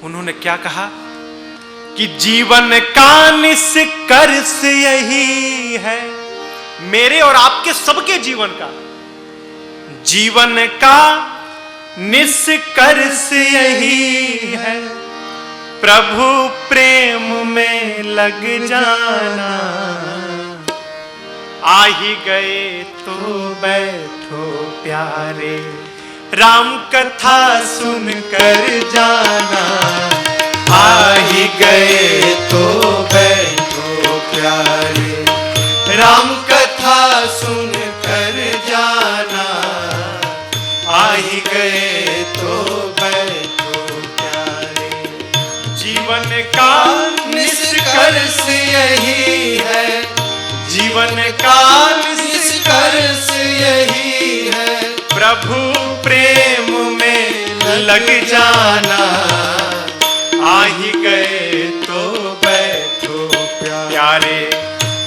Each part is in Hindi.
उन्होंने क्या कहा कि जीवन का निष्कर्ष यही है, मेरे और आपके सबके जीवन का जीवन का निष्कर्ष यही है, प्रभु प्रेम में लग जाना। आ ही गए तो बैठो प्यारे, राम कथा सुनकर जाना। आ ही गए तो बैठो प्यारे, राम कथा सुन कर जाना। आ ही गए तो बैठो प्यारे, जीवन का निष्कर्ष यही है, जीवन का निष्कर्ष यही है, प्रभु प्रेम में लग जाना। आ ही गए तो बैठो प्यारे,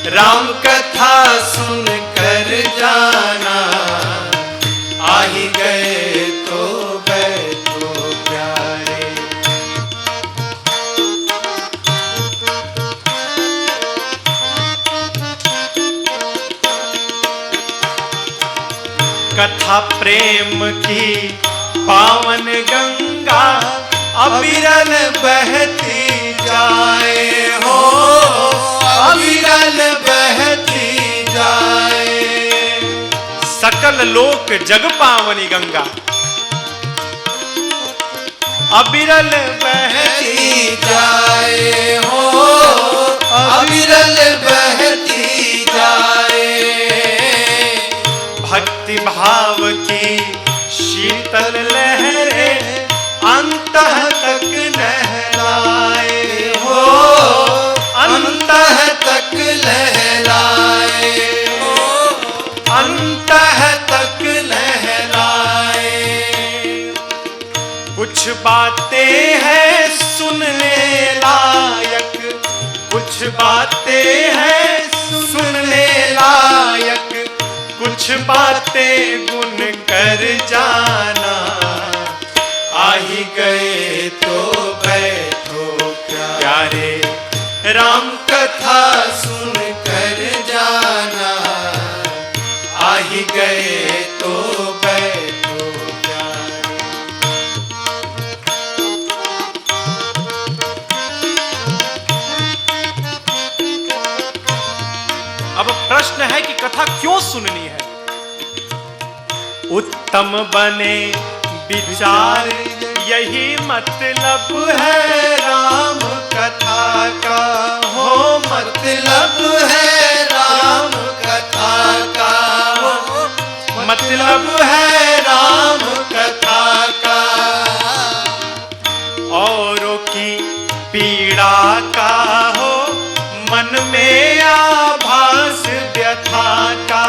राम कथा सुन कर जाना। आ ही गए तो बैठो प्यारे। कथा प्रेम की पावन गंगा अविरल बहती जाए हो, अविरल बहती जाए। सकल लोक जग पावनी गंगा अविरल बहती जाए हो, अविरल बहती जाए। भक्ति भाव की शीतल लहरें अंतः तक लहराए हो, अंतः तक लहराए हो, अंतः तक लहराए। कुछ बातें हैं सुनने लायक, कुछ बातें हैं सुनने लायक, कुछ बातें गुन कर जाना। आ ही गए तो बैठो प्यारे, राम कथा सुन कर जाना। आ ही गए तो बैठो प्यारे। अब प्रश्न है कि कथा क्यों सुननी है? उत्तम बने विचार यही मतलब है राम कथा का, हो मतलब है राम कथा का, हो मतलब है राम कथा का। औरों की पीड़ा का हो मन में आभास व्यथा का,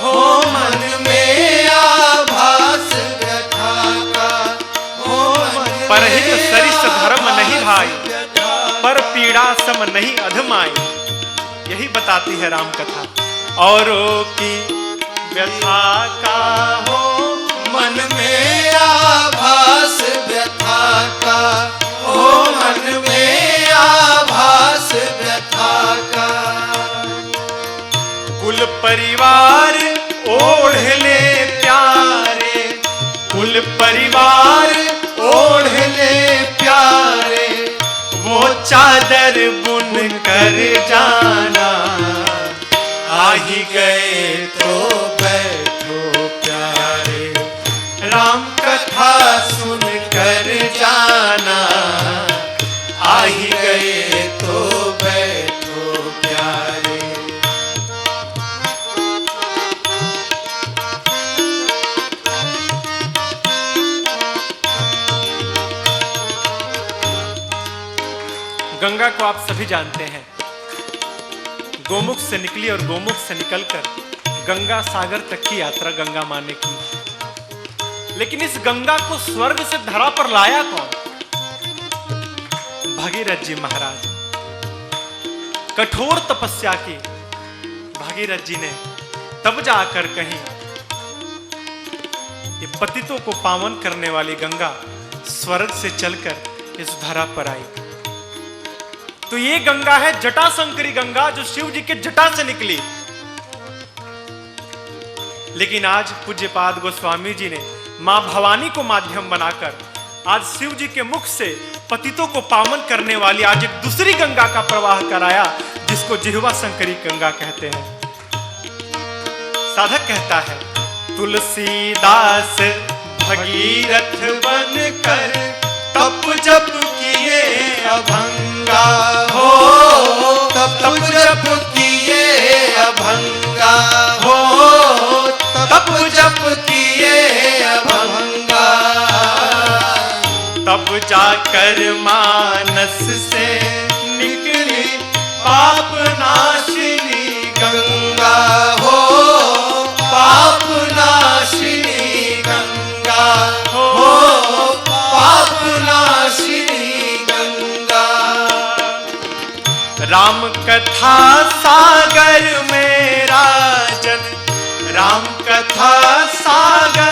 हो मन में आभास व्यथा का, हो मन परहित सरिस धर्म नहीं भाई, पर पीड़ा सम नहीं अधमाई। यही बताती है राम कथा। औरों की व्यथा का हो मन में आभास व्यथा का, हो मन में आभास व्यथा का। कुल परिवार ओढ़ ले प्यारे, कुल परिवार ओढ़ ले प्यारे, वो चादर बुन कर जाना। आ ही गए तो बैठो प्यारे, राम कथा सुन कर जाना। आ ही गए तो बैठो प्यारे। गंगा को आप सभी जानते हैं, गोमुख से निकली और गोमुख से निकलकर गंगा सागर तक की यात्रा गंगा माँ ने की। लेकिन इस गंगा को स्वर्ग से धरा पर लाया कौन? भगीरथ जी महाराज। कठोर तपस्या की भगीरथ जी ने तब जाकर कहीं ये पतितों को पावन करने वाली गंगा स्वर्ग से चलकर इस धरा पर आई। तो ये गंगा है जटाशंकरी गंगा, जो शिव जी के जटा से निकली। लेकिन आज पूज्यपाद गोस्वामी जी ने मां भवानी को माध्यम बनाकर आज शिव जी के मुख से पतितों को पावन करने वाली आज एक दूसरी गंगा का प्रवाह कराया, जिसको जिह्वा शंकरी गंगा कहते हैं। साधक कहता है, तुलसीदास भगीरथ बनकर तप जप किए अभंगा हो, तप जप किए अभंगा हो, तप जप किए अभंगा। तब जाकर मानस से निकली पाप नाशिनी गंगा हो, पाप नाशिनी गंगा हो, पाप नाशिनी गंगा। राम कथा सागर में राजन, राम कथा सागर